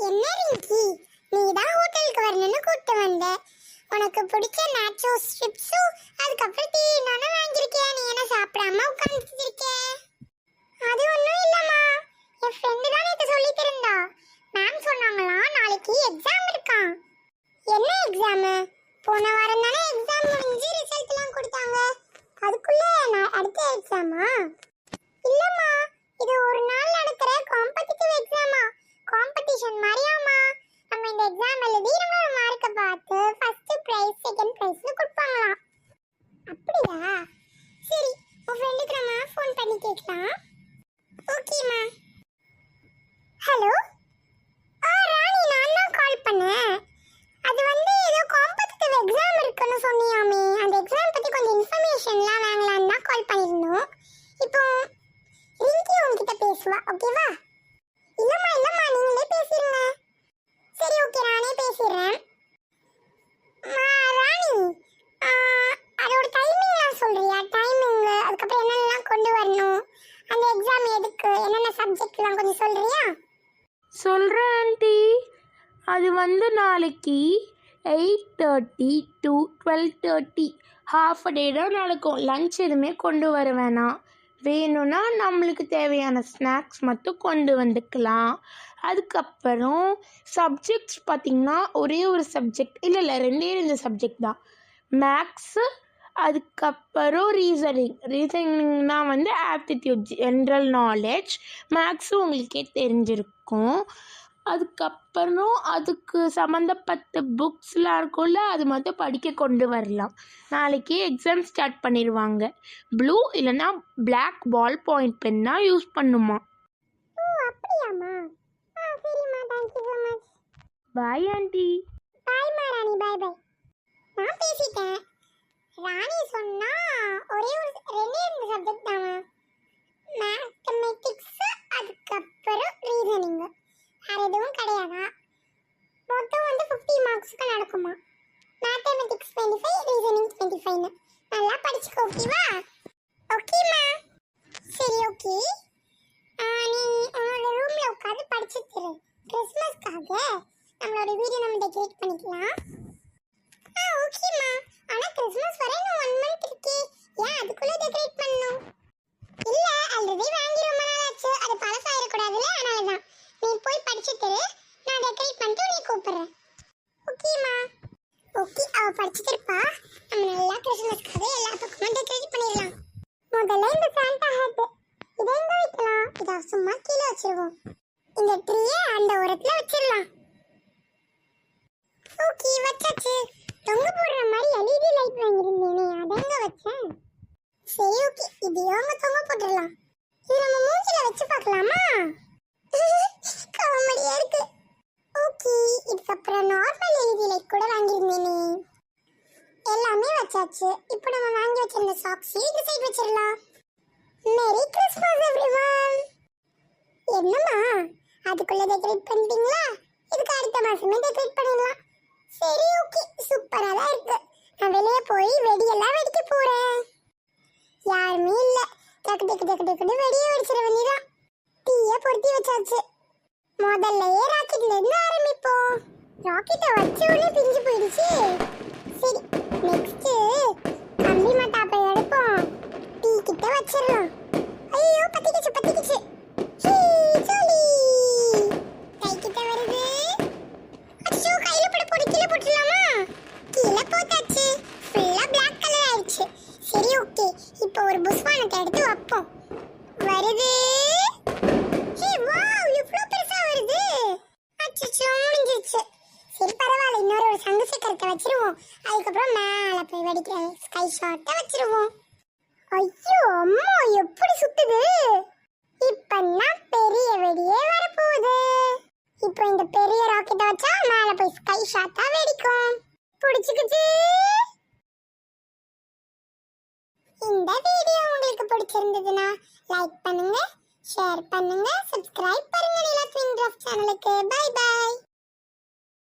என்ன ரிங்கி, நீ தான் ஹோட்டலுக்கு வரணும்னு கூப்பிட்டு வந்த. உனக்கு பிடிச்ச நாச்சோ ஸ்ட்ரிப்ஸும் அதுக்கப்புறம் டீ நானே வாங்கியிருக்கியா? நீ என்ன சாப்பிடாம உட்காந்துட்டு இருக்க? அது ஒன்றும் இல்லைம்மா, என் ஃப்ரெண்டு தான் நேற்று சொல்லிட்டு இருந்தா. மேம் சொன்னாங்களாம் நாளைக்கு எக்ஸாம் இருக்கான். என்ன எக்ஸாமு? போன வாரம் தானே எக்ஸாம் முடிஞ்சு ரிசல்ட்லாம் கொடுத்தாங்க. அதுக்குள்ள நான் அடுத்த எக்ஸாமா? இல்லைம்மா, இது ஒரு நாள் நடக்கிற காம்படிட்டிவ் எக்ஸாமா, காம்படிஷன் மாதிரியாமா. நம்ம இந்த எக்ஸாம் எழுதி நம்மளோட மார்க்கை பார்த்து ஃபர்ஸ்ட் பிரைஸ் செகண்ட் பிரைஸ்னு கொடுப்பாங்களாம். அப்படியா? சரி, உன் ஃப்ரெண்டுக்கு நம்ம ஃபோன் பண்ணி கேட்கலாம். ஓகேம்மா. ஹலோ, ராணி, நான் தான் கால் பண்ணேன். அது வந்து ஏதோ காம்படிட்டிவ் எக்ஸாம் இருக்குன்னு சொன்னியாமே, அந்த எக்ஸாம் பற்றி கொஞ்சம் இன்ஃபர்மேஷன்லாம் வாங்கலான்னு தான் கால் பண்ணியிருந்தோம். இப்போ ரிங்கி உங்ககிட்ட பேசுவா, ஓகேவா? இல்லம்மா நீங்களே பேசிருங்க. சரி, ஓகே, நானே பேசிடுறேன். ராணி, அதோட டைமிங்லாம் சொல்றியா? டைமிங், அதுக்கப்புறம் என்னென்னலாம் கொண்டு வரணும், அந்த எக்ஸாம் எதுக்கு, என்னென்ன சப்ஜெக்ட்லாம் கொஞ்சம் சொல்றியா? சொல்கிறேன் ஆண்டி. அது வந்து நாளைக்கு 8:30 to 12:30 ஹாஃப் அ டே தான் நடக்கும். லஞ்ச் எதுவுமே கொண்டு வர வேணாம். வேணும்னா நம்மளுக்கு தேவையான ஸ்நாக்ஸ் மட்டும் கொண்டு வந்துக்கலாம். அதுக்கப்புறம் சப்ஜெக்ட்ஸ் பார்த்திங்கன்னா ஒரே ஒரு சப்ஜெக்ட் இல்லை 2 சப்ஜெக்ட் தான். மேக்ஸு, அதுக்கப்புறம் ரீசனிங்னா வந்து ஆப்டிடியூட், ஜென்ரல் நாலேஜ். மேக்ஸும் உங்களுக்கே தெரிஞ்சிருக்கும். அதுக்கப்புறம் அதுக்கு சம்மந்தப்பட்ட புக்ஸ்லாம் இருக்கும்ல, அது மட்டும் படிக்க கொண்டு வரலாம். நாளைக்கு எக்ஸாம் ஸ்டார்ட் பண்ணிடுவாங்க. ப்ளூ இல்லைன்னா பிளாக் பால் பாயிண்ட் பென் தான் யூஸ் பண்ணுமா. ஓ, அப்படியாம்மா? சரிம்மா, thank you so much. Bye aunty. பாய்மா ராணி, பாய் பாய். நான் பேசிட்டேன். ராணி சொன்னா ஒரே ஒரு 2 சப்ஜெக்ட் தாமா, மேத்தமெட்டிக்ஸ் அதுக்கப்புறம் ரீசனிங். வேறு எதுவும் கிடையாதா? மொத்தம் வந்து 50 மார்க்ஸுக்கு நடக்குமா. Mathematics 25, reasoning 25. நல்லா படிச்சுக்கோ, ஓகேவா? ஓகேம்மா. சரி, ஓகே. நீ உன்னோட ரூமில் உட்காந்து படிச்சுட்டு கிறிஸ்மஸ்க்காக நம்மளோட வீடியோ நம்ம டெக்கரேட் பண்ணிக்கலாம். ஓகேம்மா. ஆனால் கிறிஸ்மஸ் வரை இன்னும் 1 month இருக்கே, ஏன் அதுக்குள்ளே டெக்கரேட் பண்ணணும்? இல்லை, ஆல்ரெடி வாங்கி ரொம்ப நாள் ஆச்சு, அது பழசாயிடக்கூடாதுல்ல, அதனால தான். நீ போய் படிச்சுட்டு நான் டெக்கரேட் பண்ணிட்டு உன்னை கூப்பிடுறேன். ஓகேம்மா? ஓகே, அவள் படிச்சுட்டு இருப்பா. நம்ம நல்லா கிறிஸ்மஸ்க்காக எல்லா பக்கமும் டெக்கரேட் பண்ணிடலாம். முதல்ல இந்த சாண்டா ஹேட் இதை எங்க வைக்கலாம்? இதை சும்மா கீழே வச்சிருவோம். இந்த ட்ரீயை அந்த ஓரத்தில் வச்சிடலாம். ஓகே, வச்சாச்சு. தொங்க போடுற மாதிரி LED லைட் வாங்கியிருந்தேனே, அதை எங்க வச்சேன்? சரி, ஓகே, இதையும் அங்கே தொங்க போட்டுடலாம். இது நம்ம மூஞ்சில வச்சு பார்க்கலாமா? காமெடியா இருக்கு. ஓகே, இதுக்கப்புறம் நார்மல் LED லைட் கூட வாங்கியிருந்தேனே. எல்லாமே வச்சாச்சு. இப்போ நம்ம வாங்கி வச்சிருந்த சாக்ஸையும் இந்த சைடு வச்சிடலாம். Merry Christmas everyone. என்னம்மா, அதுக்குள்ள டெக்கரேட் பண்ணிட்டீங்களா? இதுக்கு அடுத்த மாசமே டெக்கரேட் பண்ணிடலாம். சரி, ஓகே, சூப்பராக தான் இருக்கு. நான் வெளியே போய் வெடியெல்லாம் வெடிக்க போறேன். யாருமே இல்லை, டக்கு டக்கு டக்கு டக்குன்னு வெடியை வெடிச்சிட வேண்டியதான். தீயை பொருத்தி வச்சாச்சு. முதல்லயே ராக்கெட்ல இருந்து ஆரம்பிப்போம். ராக்கெட்டை வச்ச உடனே பிஞ்சு போயிடுச்சு. சரி, நெக்ஸ்ட் கம்பி மட்டாப்பை எடுப்போம். டீ கிட்ட வச்சிடலாம். ஐயோ, பத்திக்கிச்சு. ஜாலி. கை கிட்ட வருது. அச்சோ, கையில போட கீழே போட்டுடலாமா? கீழே போட்டாச்சு. ஃபுல்லா பிளாக் கலர் ஆயிடுச்சு. சரி, ஓகே, இப்போ ஒரு புஷ்வானத்தை எடுத்து வைப்போம். வருது. முடிஞ்சிருச்சு. சரி, பரவாயில்ல, இன்னொரு ஒரு சங்கு சக்கரத்தை வச்சிருவோம். அதுக்கப்புறம் மேலே போய் வெடிக்கிற ஸ்கை ஷாட்டை வச்சிருவோம். ஐயோ அம்மா, எப்படி சுத்துது! இப்பன்னா பெரிய வெடியே வரப்போகுது. இப்போ இந்த பெரிய ராக்கெட்டை வச்சா மேலே போய் ஸ்கை ஷாட்டா வெடிக்கும். பிடிச்சிக்கிச்சு. இந்த வீடியோ உங்களுக்கு பிடிச்சிருந்ததுன்னா லைக் பண்ணுங்க, ஷேர் பண்ணுங்க, சப்ஸ்கிரைப் பண்ணுங்க நிலா ட்வின் டிராஃப்ட் சேனலுக்கு. Bye by.